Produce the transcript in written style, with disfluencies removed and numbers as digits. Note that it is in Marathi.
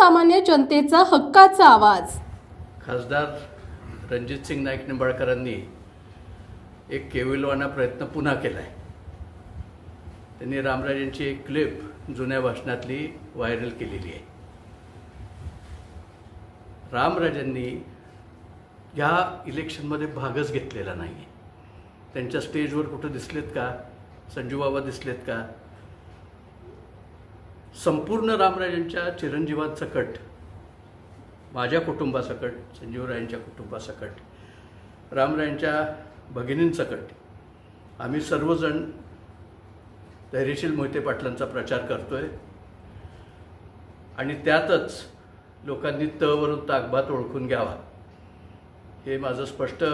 सर्वसामान्य जनतेचा हक्काचा आवाज। खासदार रणजितसिंग नाईक निंबाळकरांनी एक केविलवाना प्रयत्न पुन्हा केला आहे। त्यांनी रामराजेंची एक क्लिप जुन्या भाषणातली व्हायरल केलेली आहे। रामराजेंनी या इलेक्शनमध्ये भागच घेतलेला नाही। त्यांच्या स्टेजवर कुठे दिसलेत का? संजू बाबा दिसलेत का? संपूर्ण रामराजेंच्या चिरंजीवांसकट, माझ्या कुटुंबासकट, संजीवरायांच्या कुटुंबासकट, रामरायांच्या भगिनींसकट आम्ही सर्वजण धैर्यशील मोहिते पाटलांचा प्रचार करतोय आणि त्यातच लोकांनी त वरून ताकबात ओळखून घ्यावा हे माझं स्पष्ट